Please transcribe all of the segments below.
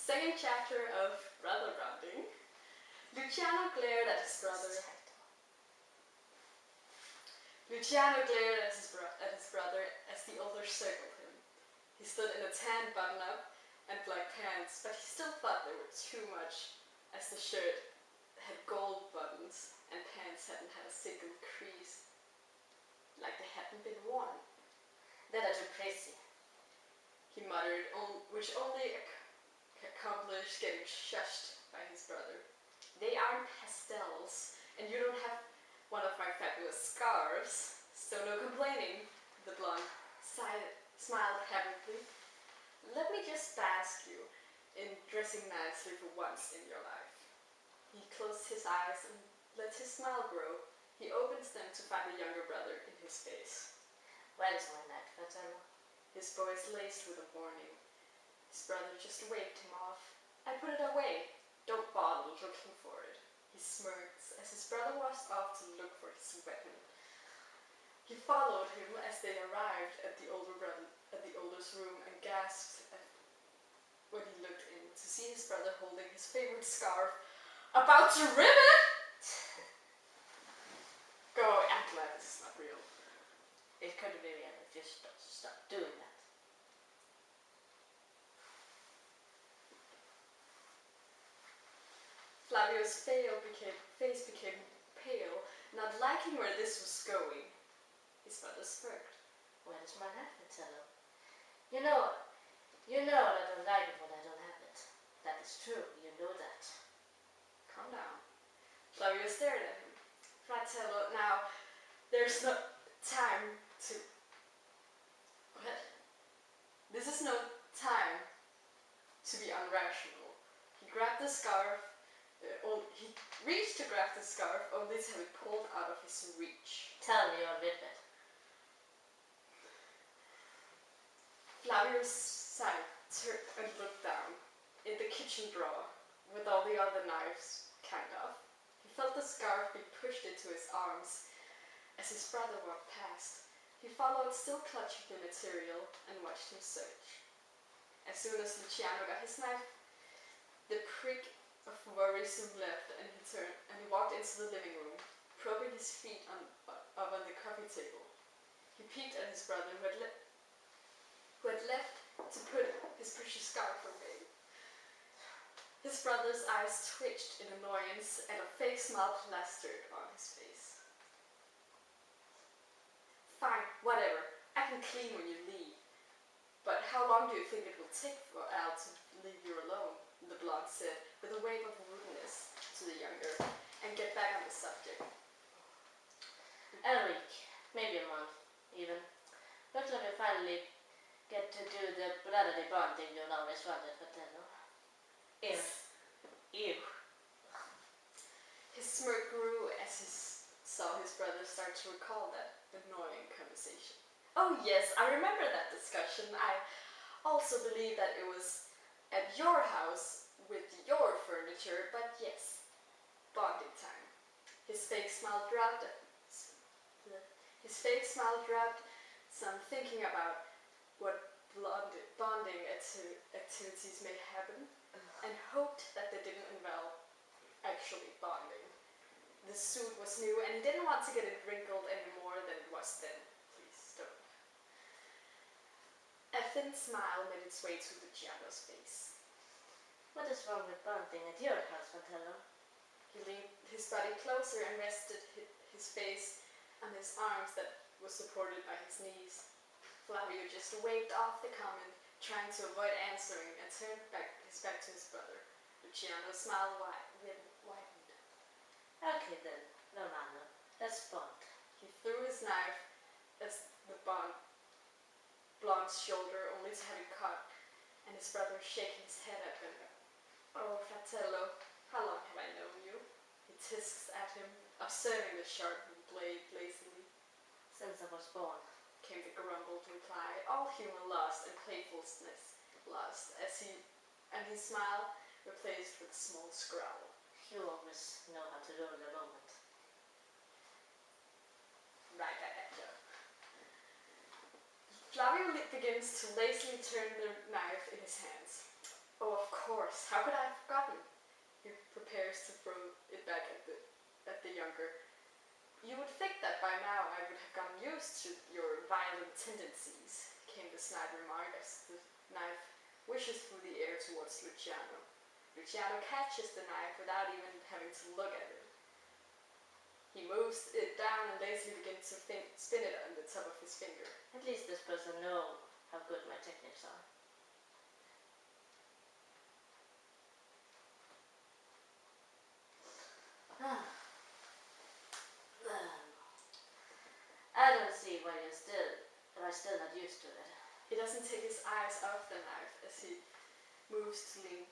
Second chapter of brother bonding. Luciano glared at his brother. Luciano glared at his brother as the older circled him. He stood in a tan button-up and black pants, but he still thought they were too much, as the shirt had gold buttons and pants hadn't had a single crease, like they hadn't been worn. That are too prissy, he muttered, which only accomplished getting shushed by his brother. They aren't pastels, and you don't have one of my fabulous scarves, so no complaining, the blonde smiled happily. Let me just bask you in dressing nicely for once in your life. He closed his eyes and let his smile grow. He opens them to find a younger brother in his face. Where is my knife, Fratello? His voice laced with a warning. His brother just waved him off. I put it away. Don't bother looking for it. He smirked as his brother was off to look for his weapon. He followed him as they arrived at the older's room and gasped when he looked in to see his brother holding his favorite scarf, about to rip it. Go, I'm glad this is not real. It could be real if you stop doing that. Flavio's face became pale, not liking where this was going. His brother smirked. Where is my knife, Fratello? You know I don't like it when I don't have it. That is true, you know that. Calm down. Flavio stared at him. Fratello, now, there's no time to... What? This is no time to be unrational. He grabbed the scarf. He reached to grab the scarf, only to have it pulled out of his reach. Tell me your rip it. Flavio sighed and looked down. In the kitchen drawer, with all the other knives, kind of. He felt the scarf be pushed into his arms as his brother walked past. He followed, still clutching the material, and watched him search. As soon as Luciano got his knife, the prick of worry soon left, and he walked into the living room, probing his feet up on the coffee table. He peeked at his brother, who had left to put his precious scarf away. His brother's eyes twitched in annoyance, and a fake smile plastered on his face. Fine, whatever. I can clean when you leave. But how long do you think it will take for Al to leave you alone? The blonde said, with a wave of rudeness to the younger, and get back on the subject. A week, maybe a month, even. But when we finally get to do the brotherly bonding you've always wanted, Fratello. Ew. His smirk grew as he saw his brother start to recall that annoying conversation. Oh yes, I remember that discussion. I also believe that it was at your house with your furniture, but yes, bonding time. His fake smile dropped, some thinking about what bonding activities may happen, and hoped that they didn't involve actually bonding. The suit was new, and he didn't want to get it wrinkled any more than it was then. Please don't. A thin smile made its way to Luciano's face. What is wrong with bonding at your house, Fratello? He leaned his body closer and rested his face on his arms that was supported by his knees. Flavio just waved off the comment, trying to avoid answering, and turned his back to his brother. Luciano smiled widened. Okay then, Romano, let's bond. He threw his knife at the blonde's shoulder, only to have it caught, and his brother shaking his head at him. Oh, Fratello, how long have I known you? He tisks at him, observing the sharpened blade lazily. Since I was born, came the grumbled reply, all humor lost and playfulness lost, as his smile replaced with a small scowl. You always know how to rule the moment. Right at that joke. Flavio begins to lazily turn the knife in his hands. Oh, of course. How could I have forgotten? He prepares to throw it back at the younger. You would think that by now I would have gotten used to your violent tendencies, came the snide remark as the knife wishes through the air towards Luciano. Luciano catches the knife without even having to look at it. He moves it down and lazily begins to spin it on the top of his finger. At least this person knows how good my techniques are. I don't see why you're still not used to it. He doesn't take his eyes off the knife as he moves to lean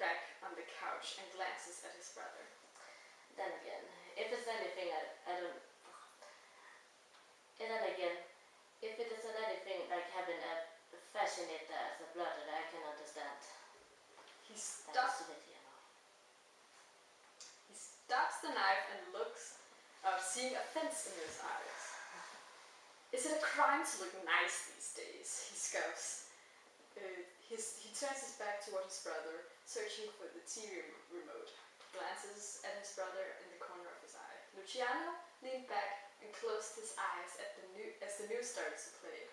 back on the couch and glances at his brother. Then again, if it's anything I don't... And then again, if it isn't anything like having a fascinator as a brother, I can understand. He stops the knife and looks up, seeing offense in his eyes. Is it a crime to look nice these days? He scoffs. He turns his back toward his brother, searching for the TV remote. Glances at his brother in the corner of his eye. Luciano leaned back and closed his eyes as the news started to play.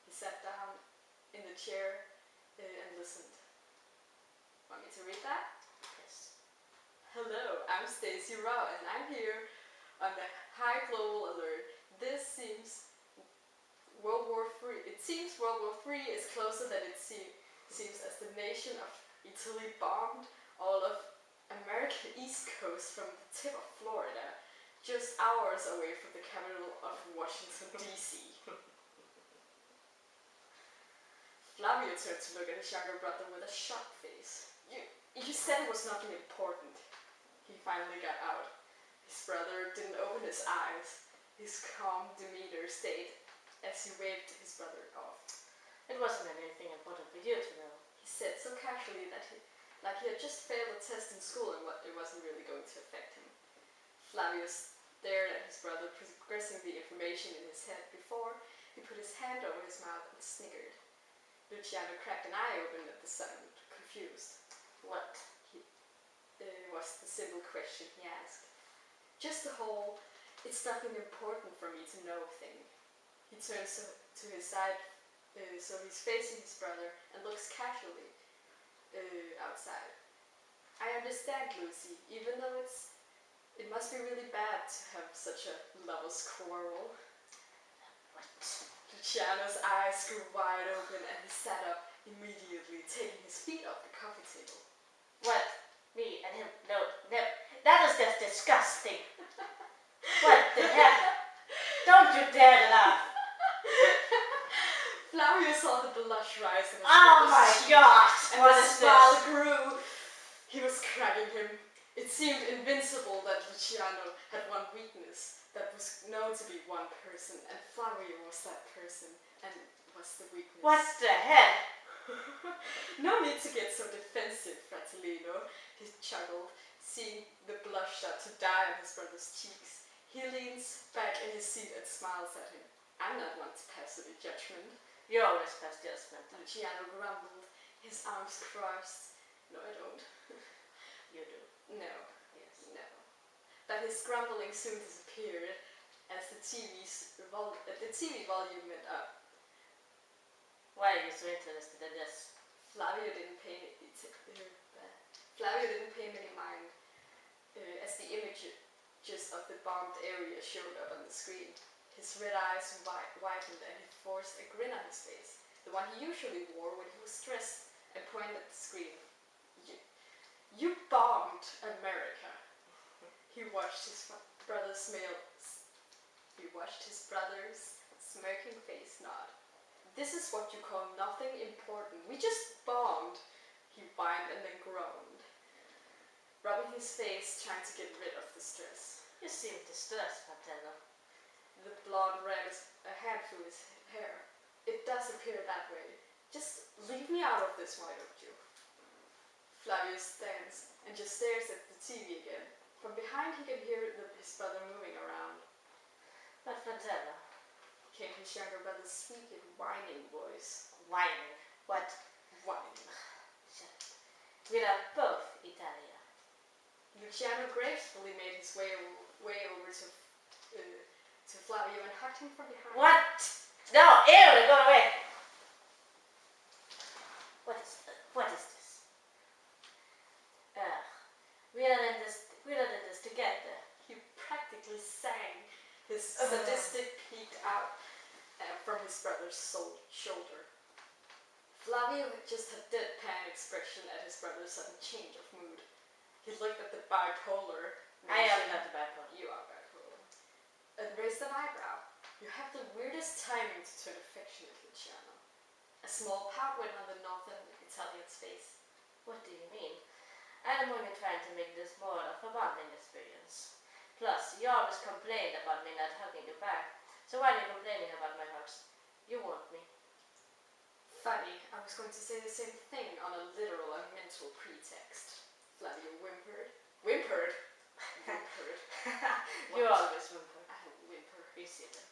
He sat down in the chair and listened. Want me to read that? Yes. Hello, I'm Stacy Rao and I'm here on the high global alert. It seems World War III is closer than it seems as the nation of Italy bombed all of American East Coast from the tip of Florida, just hours away from the capital of Washington, D.C. Flavio turned to look at his younger brother with a shocked face. You said it was nothing important. He finally got out. His brother didn't open his eyes. His calm demeanor stayed as he waved his brother off. It wasn't anything important for you to know. He said so casually that he had just failed a test in school and it wasn't really going to affect him. Flavio stared at his brother, progressing the information in his head before he put his hand over his mouth and sniggered. Luciano cracked an eye open at the sound, confused. What? Was the simple question he asked. Just the whole, it's nothing important for me to know thing. He turns to his side, so he's facing his brother and looks casually outside. I understand, Lucy, even though it must be really bad to have such a lover's quarrel. What? Luciano's eyes grew wide open and he sat up immediately, taking his feet off the coffee table. What? Me and him? No, that is just disgusting. What the heck? Don't you dare laugh. Flavio saw the blush rise in his Oh my god! and What the is smile this? grew. He was cracking him. It seemed invincible that Luciano had one weakness that was known to be one person, and Flavio was that person, and was the weakness. What the heck? No need to get so defensive, Fratellino, he chuckled, seeing the blush start to dye on his brother's cheeks. He leans back in his seat and smiles at him. I'm not one to pass any judgment. You always pass judgment. Luciano grumbled, his arms crossed. No, I don't. You do. No. Yes. No. But his grumbling soon disappeared as the TV volume went up. Why are you so interested in this? Flavio didn't pay many mind as the images of the bombed area showed up on the screen. His red eyes widened and he forced a grin on his face, the one he usually wore when he was stressed, and pointed at the screen. You bombed America. He watched his brother's smirking face nod. This is what you call nothing important. We just bombed. He whined and then groaned, rubbing his face, trying to get rid of the stress. You seem distressed, Fratello. The blood ran a hand through his hair. It does appear that way. Just leave me out of this, why don't you? Flavio stands and just stares at the TV again. From behind he could hear his brother moving around. But Fratello. Came his younger brother's sweet and whining voice. Whining. What? Whining. We are both Italian. Luciano gracefully made his way over to Flavio and hugged him from behind. What? No, ew, go away. What is this? We are in this together. He practically sang his sadistic peek out from his brother's shoulder. Flavio just had deadpan expression at his brother's sudden change of mood. He looked at the bipolar. I am not the bipolar. You are bipolar. And raised an eyebrow. You have the weirdest timing to turn affectionate, Luciano. A small pout went on the northern Italian's face. What do you mean? I'm only trying to make this more of a bonding experience. Plus, you always complained about me not hugging you back. So why are you complaining about my hugs? You want me. Funny, I was going to say the same thing on a literal and mental pretext. Flavio whimpered. Whimpered? Whimpered. You always whimper. I don't whimper. You see that.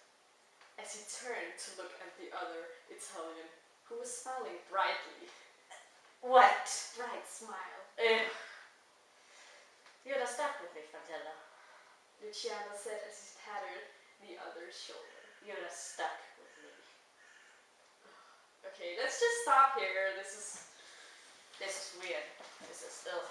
As he turned to look at the other Italian, who was smiling brightly. What? Bright smile. You're stuck with me, Fratello. Luciano said as he patted the other's shoulder. You're stuck with me. Okay, let's just stop here. This is weird. This is still